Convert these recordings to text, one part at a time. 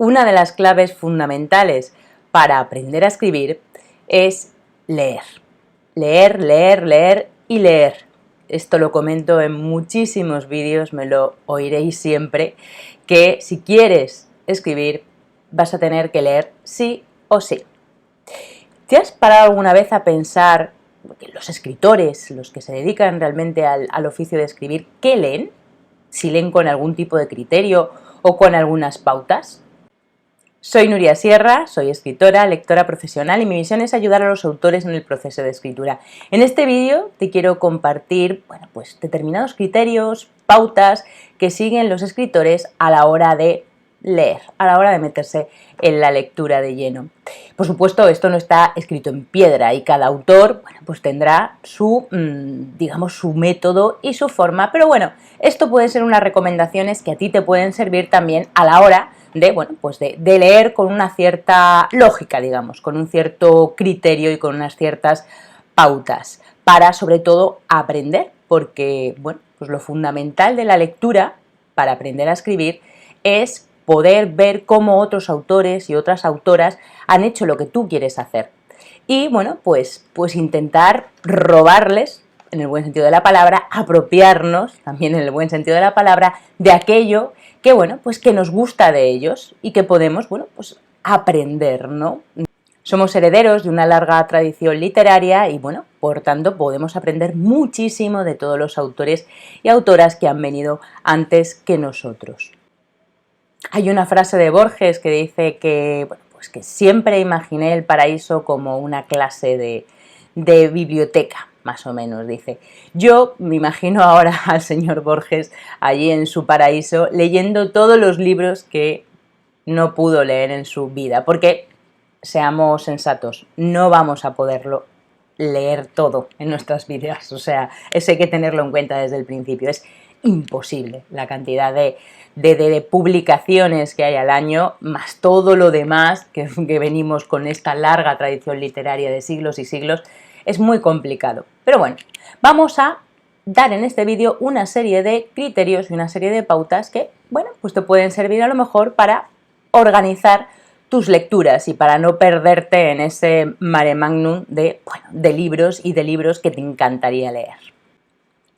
Una de las claves fundamentales para aprender a escribir es leer. Leer, leer, leer y leer. Esto lo comento en muchísimos vídeos, me lo oiréis siempre, que si quieres escribir vas a tener que leer sí o sí. ¿Te has parado alguna vez a pensar que los escritores, los que se dedican realmente al oficio de escribir, qué leen? Si leen con algún tipo de criterio o con algunas pautas. Soy Nuria Sierra, soy escritora, lectora profesional y mi misión es ayudar a los autores en el proceso de escritura. En este vídeo te quiero compartir, determinados criterios, pautas que siguen los escritores a la hora de leer, a la hora de meterse en la lectura de lleno. Por supuesto, esto no está escrito en piedra y cada autor tendrá su, su método y su forma, pero bueno, esto pueden ser unas recomendaciones que a ti te pueden servir también a la hora de leer con una cierta lógica, digamos, con un cierto criterio y con unas ciertas pautas, para sobre todo aprender, porque lo fundamental de la lectura para aprender a escribir es poder ver cómo otros autores y otras autoras han hecho lo que tú quieres hacer. Y pues intentar robarles, en el buen sentido de la palabra, apropiarnos, también en el buen sentido de la palabra, de aquello que, que nos gusta de ellos y que podemos, aprender, ¿no? Somos herederos de una larga tradición literaria y, por tanto, podemos aprender muchísimo de todos los autores y autoras que han venido antes que nosotros. Hay una frase de Borges que dice que, que siempre imaginé el paraíso como una clase de biblioteca, más o menos, dice. Yo me imagino ahora al señor Borges allí en su paraíso leyendo todos los libros que no pudo leer en su vida, porque, seamos sensatos, no vamos a poderlo leer todo en nuestras vidas, o sea, eso hay que tenerlo en cuenta desde el principio, es imposible la cantidad de publicaciones que hay al año, más todo lo demás que venimos con esta larga tradición literaria de siglos y siglos, es muy complicado. Pero bueno, vamos a dar en este vídeo una serie de criterios y una serie de pautas que, te pueden servir a lo mejor para organizar tus lecturas y para no perderte en ese mare magnum de libros y de libros que te encantaría leer.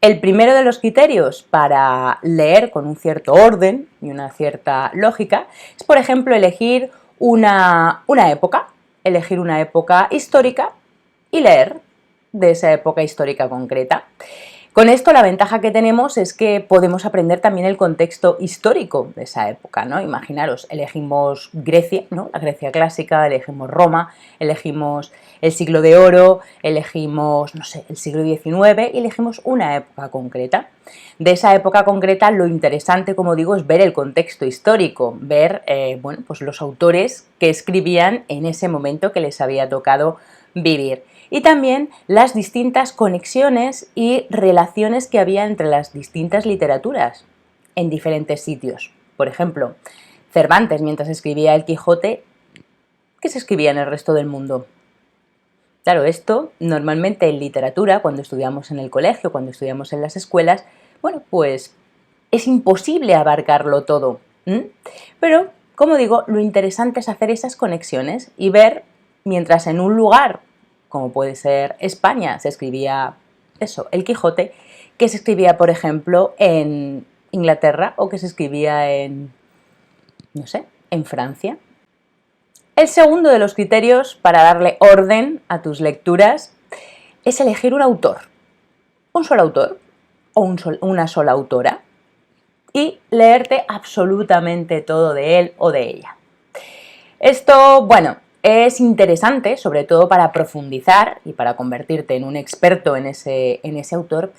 El primero de los criterios para leer con un cierto orden y una cierta lógica es, por ejemplo, elegir una época histórica y leer de esa época histórica concreta. Con esto la ventaja que tenemos es que podemos aprender también el contexto histórico de esa época, ¿no? Imaginaros, elegimos Grecia, ¿no? La Grecia clásica, elegimos Roma, elegimos el siglo de oro, elegimos, el siglo XIX y elegimos una época concreta. De esa época concreta lo interesante, como digo, es ver el contexto histórico, ver los autores que escribían en ese momento que les había tocado vivir. Y también las distintas conexiones y relaciones que había entre las distintas literaturas en diferentes sitios. Por ejemplo, Cervantes, mientras escribía El Quijote, ¿qué se escribía en el resto del mundo? Claro, esto normalmente en literatura, cuando estudiamos en el colegio, cuando estudiamos en las escuelas, es imposible abarcarlo todo. Pero, como digo, lo interesante es hacer esas conexiones y ver, mientras en un lugar como puede ser España, se escribía El Quijote, que se escribía, por ejemplo, en Inglaterra o que se escribía en Francia. El segundo de los criterios para darle orden a tus lecturas es elegir un autor, un solo autor o una sola autora y leerte absolutamente todo de él o de ella. Esto, es interesante, sobre todo para profundizar y para convertirte en un experto en ese autor.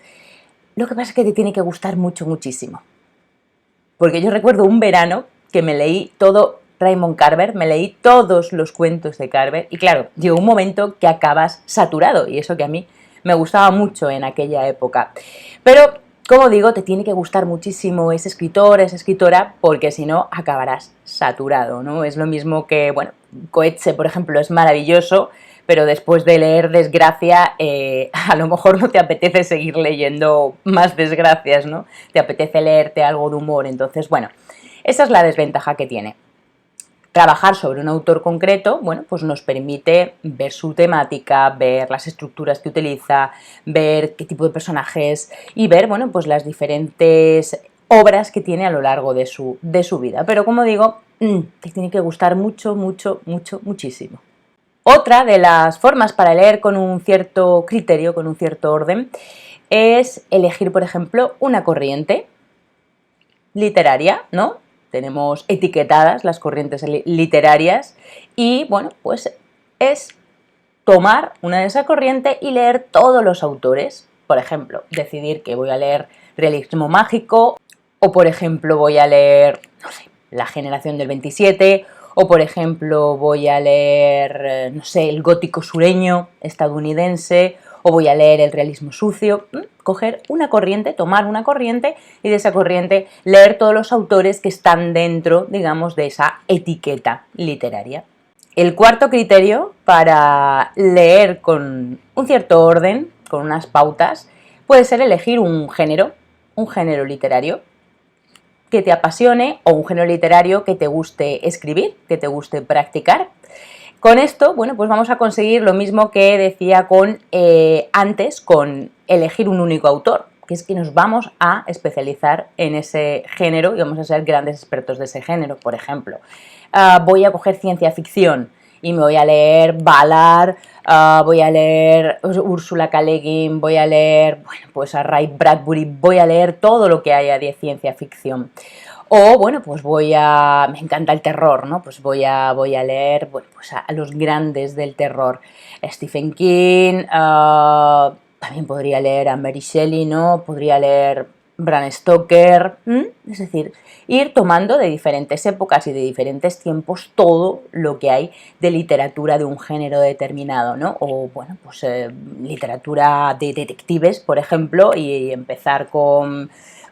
Lo que pasa es que te tiene que gustar muchísimo. Porque yo recuerdo un verano que me leí todo Raymond Carver, me leí todos los cuentos de Carver y claro, llegó un momento que acabas saturado y eso que a mí me gustaba mucho en aquella época. Pero, como digo, te tiene que gustar muchísimo ese escritor, esa escritora, porque si no acabarás saturado, ¿no? Es lo mismo que, Coetzee, por ejemplo, es maravilloso, pero después de leer Desgracia, a lo mejor no te apetece seguir leyendo más desgracias, ¿no? Te apetece leerte algo de humor, entonces, esa es la desventaja que tiene. trabajar sobre un autor concreto, bueno, pues nos permite ver su temática, ver las estructuras que utiliza, ver qué tipo de personajes y ver, bueno, pues las diferentes obras que tiene a lo largo de su vida. Pero como digo, te tiene que gustar mucho, mucho, mucho, muchísimo. Otra de las formas para leer con un cierto criterio, con un cierto orden, es elegir, por ejemplo, una corriente literaria, ¿no? Tenemos etiquetadas las corrientes literarias y, bueno, pues es tomar una de esas corrientes y leer todos los autores. Por ejemplo, decidir que voy a leer realismo mágico o, por ejemplo, voy a leer, no sé, La generación del 27 o, por ejemplo, voy a leer, no sé, el gótico sureño estadounidense o voy a leer el realismo sucio. Coger una corriente, tomar una corriente y de esa corriente leer todos los autores que están dentro, digamos, de esa etiqueta literaria. El cuarto criterio para leer con un cierto orden, con unas pautas, puede ser elegir un género literario que te apasione o un género literario que te guste escribir, que te guste practicar. Con esto, bueno, pues vamos a conseguir lo mismo que decía antes con elegir un único autor, que es que nos vamos a especializar en ese género y vamos a ser grandes expertos de ese género. Por ejemplo, voy a coger ciencia ficción y me voy a leer Ballard, voy a leer Ursula K. Le Guin, voy a leer, bueno, pues a Ray Bradbury, voy a leer todo lo que haya de ciencia ficción. O, bueno, pues me encanta el terror, ¿no? Pues voy a leer, bueno, pues a los grandes del terror. Stephen King, también podría leer a Mary Shelley, ¿no? Podría leer Bram Stoker, es decir, ir tomando de diferentes épocas y de diferentes tiempos todo lo que hay de literatura de un género determinado, ¿no? O, bueno, pues literatura de detectives, por ejemplo, y empezar con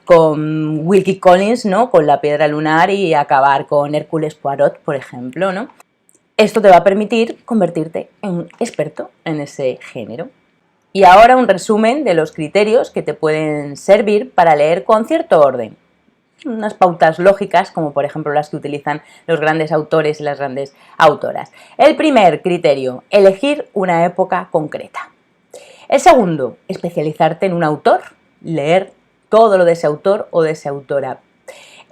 Wilkie Collins, ¿no? Con La piedra lunar y acabar con Hércules Poirot, por ejemplo, ¿no? Esto te va a permitir convertirte en un experto en ese género. Y ahora un resumen de los criterios que te pueden servir para leer con cierto orden. Unas pautas lógicas, como por ejemplo las que utilizan los grandes autores y las grandes autoras. El primer criterio, elegir una época concreta. El segundo, especializarte en un autor, leer todo lo de ese autor o de esa autora.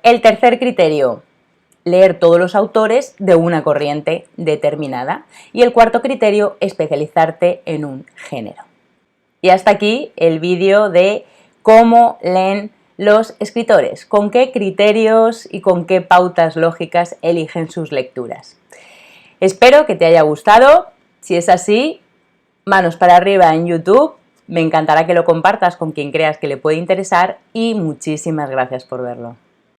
El tercer criterio, leer todos los autores de una corriente determinada. Y el cuarto criterio, especializarte en un género. Y hasta aquí el vídeo de cómo leen los escritores, con qué criterios y con qué pautas lógicas eligen sus lecturas. Espero que te haya gustado. Si es así, manos para arriba en YouTube. Me encantará que lo compartas con quien creas que le puede interesar y muchísimas gracias por verlo.